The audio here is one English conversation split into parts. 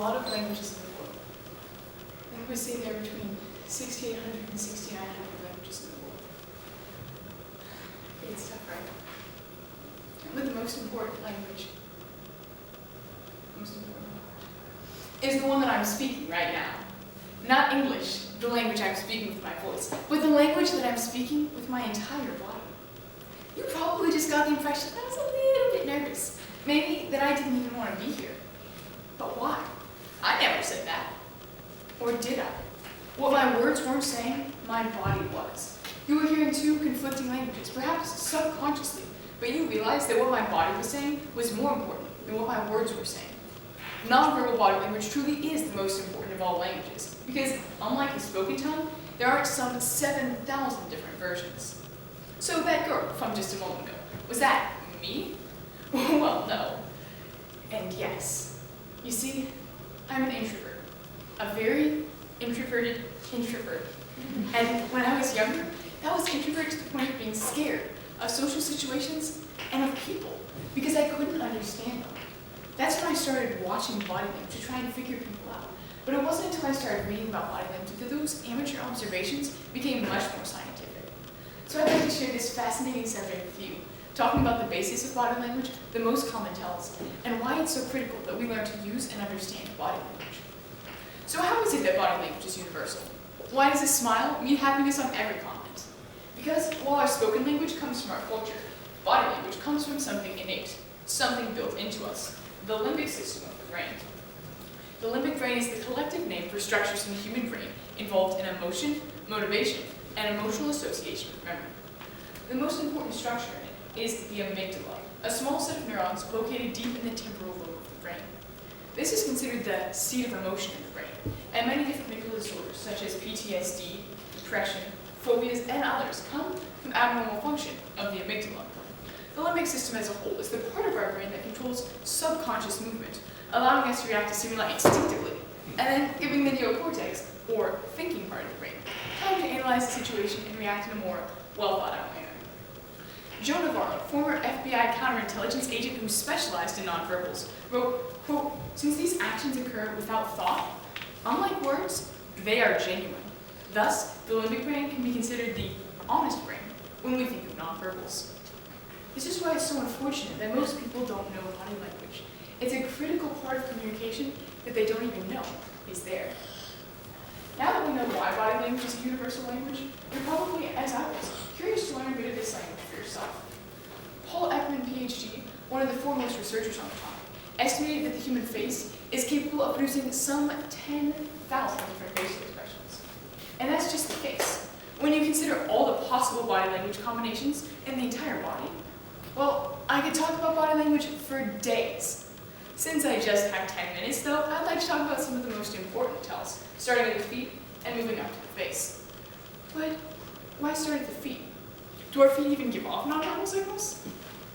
lot of languages in the world. I would say there are between 6,800 and 6,900 languages in the world. It's tough, right? But the most important language, is the one that I'm speaking right now. Not English, the language I'm speaking with my voice, but the language that I'm speaking with my entire body. You probably just got the impression that I was a little bit nervous. Maybe that I didn't even want to be here. But why? I never said that. Or did I? What my words weren't saying, my body was. You were hearing two conflicting languages, perhaps subconsciously, but you realized that what my body was saying was more important than what my words were saying. Nonverbal body language truly is the most important of all languages, because unlike the spoken tongue, there are some 7,000 different versions. So that girl from just a moment ago, was that me? Well, no. And yes. You see, I'm an introvert. A very introverted introvert. And when I was younger, that was introvert to the point of being scared of social situations and of people, because I couldn't understand them. That's when I started watching body language to try and figure people out. But it wasn't until I started reading about body language that those amateur observations became much more scientific. So I'd like to share this fascinating subject with you, talking about the basis of body language, the most common tells, and why it's so critical that we learn to use and understand body language. So how is it that body language is universal? Why does a smile mean happiness on every continent? Because while our spoken language comes from our culture, body language comes from something innate, something built into us, the limbic system of the brain. The limbic brain is the collective name for structures in the human brain involved in emotion, motivation, and emotional association with memory. The most important structure in it is the amygdala, a small set of neurons located deep in the temporal lobe of the brain. This is considered the seat of emotion in the brain, and many different mental disorders such as PTSD, depression, phobias, and others come from abnormal function of the amygdala. The limbic system as a whole is the part of our brain that controls subconscious movement, allowing us to react to stimuli instinctively, and then giving the neocortex, or thinking part of the brain, time to analyze the situation and react in a more well-thought-out manner. Joe Navarro, former FBI counterintelligence agent who specialized in nonverbals, wrote, quote, "Since these actions occur without thought, unlike words, they are genuine. Thus, the limbic brain can be considered the honest brain when we think of nonverbals." This is why it's so unfortunate that most people don't know body language. It's a critical part of communication that they don't even know is there. Now that we know why body language is a universal language, you're probably, as I was, curious to learn a bit of this language for yourself. Paul Ekman, PhD, one of the foremost researchers on the topic, estimated that the human face is capable of producing some 10,000 different facial expressions. And that's just the face. When you consider all the possible body language combinations in the entire body, well, I could talk about body language for days. Since I just have 10 minutes, though, I'd like to talk about some of the most important tells, starting at the feet and moving up to the face. But why start at the feet? Do our feet even give off nonverbal signals?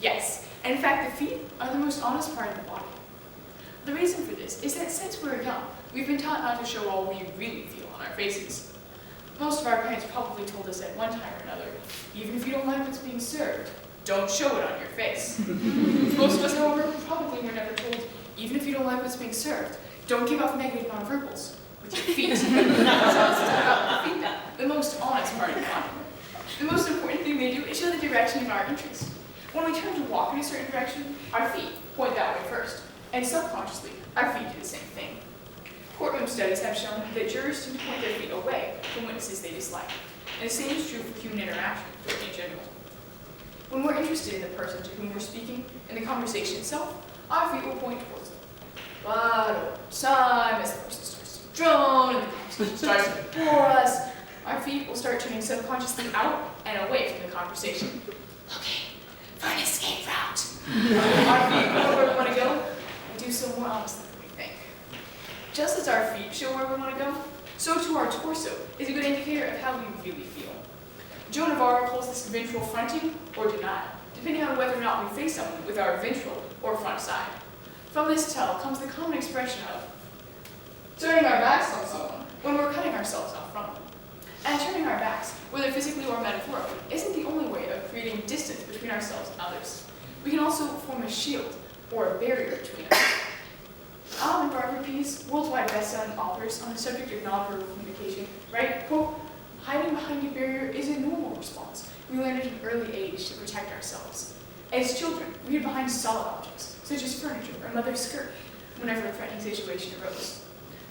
Yes, and in fact, the feet are the most honest part of the body. The reason for this is that since we're young, we've been taught not to show all we really feel on our faces. Most of our parents probably told us at one time or another, even if you don't like what's being served, don't show it on your face. Most of us, however, probably were never told, even if you don't like what's being served, don't give off negative nonverbals with your feet. So let's talk about the feet now, the most honest part of the body. The most important thing they do is show the direction of our interest. When we turn to walk in a certain direction, our feet point that way first, and subconsciously, our feet do the same thing. Courtroom studies have shown that jurors tend to point their feet away from witnesses they dislike, and the same is true for human interaction in general. When we're interested in the person to whom we're speaking in the conversation itself, our feet will point towards them. But over time, as the person starts to drone and the conversation starts to bore us, our feet will start turning subconsciously out and away from the conversation. Looking for an escape route. Our feet know where we want to go and do so more honestly than we think. Just as our feet show where we want to go, so too our torso is a good indicator of how we really feel. Joe Navarro calls this ventral fronting or denial, depending on whether or not we face someone with our ventral or front side. From this tell comes the common expression of turning our backs on someone when we're cutting ourselves off from them. And turning our backs, whether physically or metaphorically, isn't the only way of creating distance between ourselves and others. We can also form a shield or a barrier between us. Alan and Barbara Pease, worldwide best-selling authors on the subject of nonverbal communication, write, quote, "Hiding behind a barrier is a normal response. We learn at an early age to protect ourselves. As children, we hid behind solid objects, such as furniture or mother's skirt, whenever a threatening situation arose.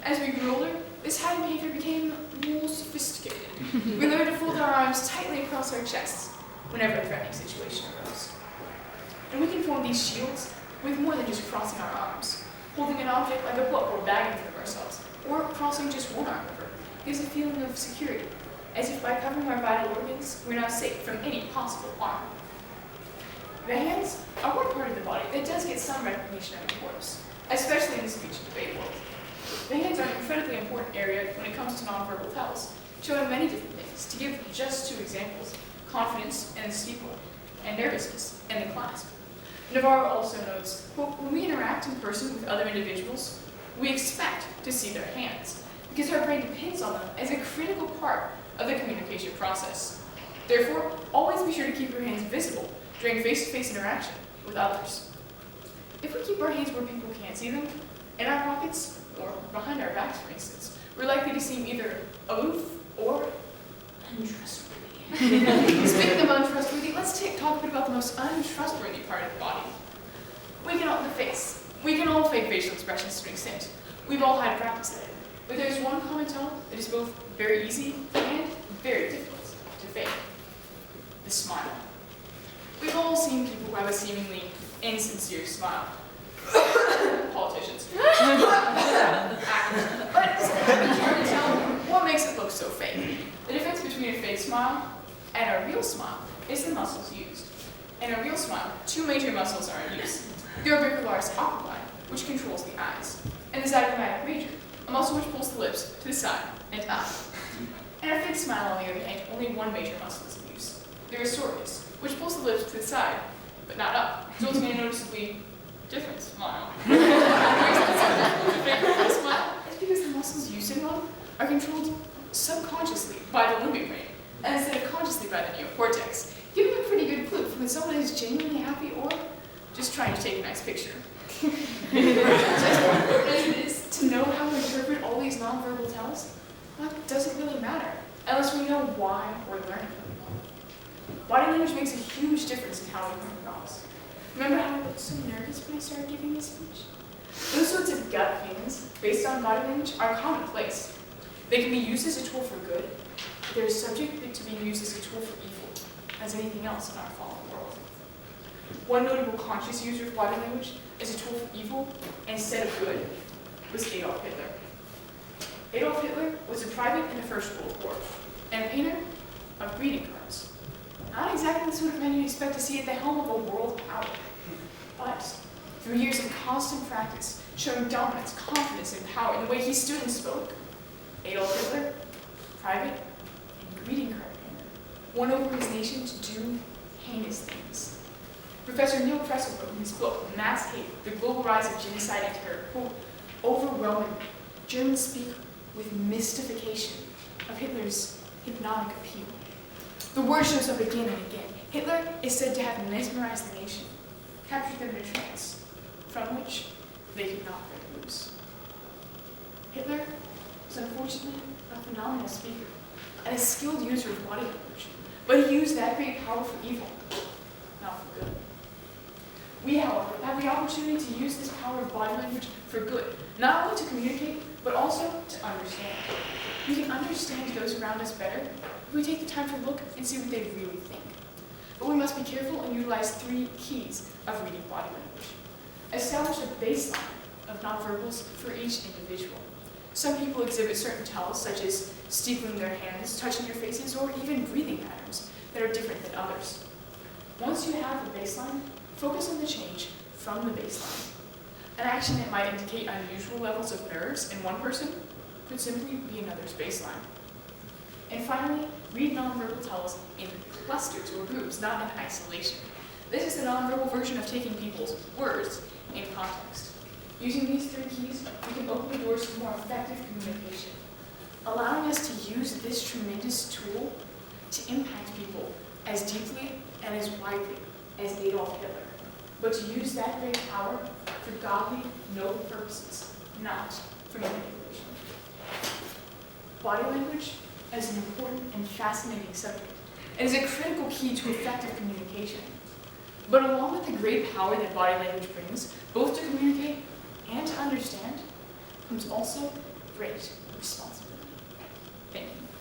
As we grew older, this hiding behavior became more sophisticated. We learned to fold our arms tightly across our chests whenever a threatening situation arose. And we can form these shields with more than just crossing our arms. Holding an object like a book or bag in front of ourselves, or crossing just one arm over, gives a feeling of security, as if by covering our vital organs, we're now safe from any possible harm. The hands are one part of the body that does get some recognition and importance, especially in the speech and debate world. The hands are an incredibly important area when it comes to nonverbal tells, showing many different things. To give just two examples, confidence and the steeple, and nervousness and the clasp. Navarro also notes, quote, "When we interact in person with other individuals, we expect to see their hands, because our brain depends on them as a critical part of the communication process. Therefore, always be sure to keep your hands visible during face-to-face interaction with others. If we keep our hands where people can't see them, in our pockets or behind our backs, for instance, we're likely to seem either aloof or untrustworthy." Speaking of untrustworthy, let's talk a bit about the most untrustworthy part of the body. We can all fake facial expressions to an extent. We've all had practice at it. But there's one common tone that is both very easy and very difficult to fake. The smile. We've all seen people who have a seemingly insincere smile. Politicians. Actors. But it's hard to tell what makes it look so fake. The difference between a fake smile and a real smile is the muscles used. In a real smile, two major muscles are in use. The orbicularis oculi, which controls the eyes, and the zygomatic major, a muscle which pulls the lips to the side and up. In a fake smile, on the other hand, only one major muscle is in use, the risorius, which pulls the lips to the side, but not up, resulting in a noticeably different smile. The fake real smile is because the muscles used in one are controlled subconsciously by the limbic brain, instead of consciously by the neocortex, giving a pretty good clue when someone is genuinely happy or just trying to take a nice picture. As important as it is to know how to interpret all these nonverbal tells, well, it doesn't really matter unless we know why we're learning them. Body language makes a huge difference in how we come across. Remember how I looked so nervous when I started giving this speech? Those sorts of gut feelings based on body language are commonplace. They can be used as a tool for good, but they're subject to being used as a tool for evil, as anything else in our fallen world. One notable conscious user of body language as a tool for evil instead of good was Adolf Hitler. Adolf Hitler was a private in the First World War and a painter of greeting cards. Not exactly the sort of man you'd expect to see at the helm of a world power, but through years of constant practice, showing dominance, confidence, and power in the way he stood and spoke, Adolf Hitler, private and greeting card painter, won over his nation to do heinous things. Professor Neil Kressel wrote in his book, Mass Hate, The Global Rise of Genocide and Terror, quote, "Overwhelmingly, Germans speak with mystification of Hitler's hypnotic appeal. The word shows up again and again. Hitler is said to have mesmerized the nation, captured them in a trance, from which they could not break loose." Hitler was unfortunately a phenomenal speaker and a skilled user of body language, but he used that great power for evil, not for good. We, however, have the opportunity to use this power of body language for good, not only to communicate, but also to understand. We can understand those around us better if we take the time to look and see what they really think. But we must be careful and utilize 3 keys of reading body language. Establish a baseline of nonverbals for each individual. Some people exhibit certain tells, such as steepling their hands, touching their faces, or even breathing patterns that are different than others. Once you have the baseline, focus on the change from the baseline. An action that might indicate unusual levels of nerves in one person could simply be another's baseline. And finally, read nonverbal tells in clusters or groups, not in isolation. This is the nonverbal version of taking people's words in context. Using these 3 keys, we can open the doors to more effective communication, allowing us to use this tremendous tool to impact people as deeply and as widely as Adolf Hitler, but to use that great power for godly, noble purposes not for manipulation. Body language is an important and fascinating subject. It is a critical key to effective communication. But along with the great power that body language brings, both to communicate and to understand, comes also great responsibility. Thank you.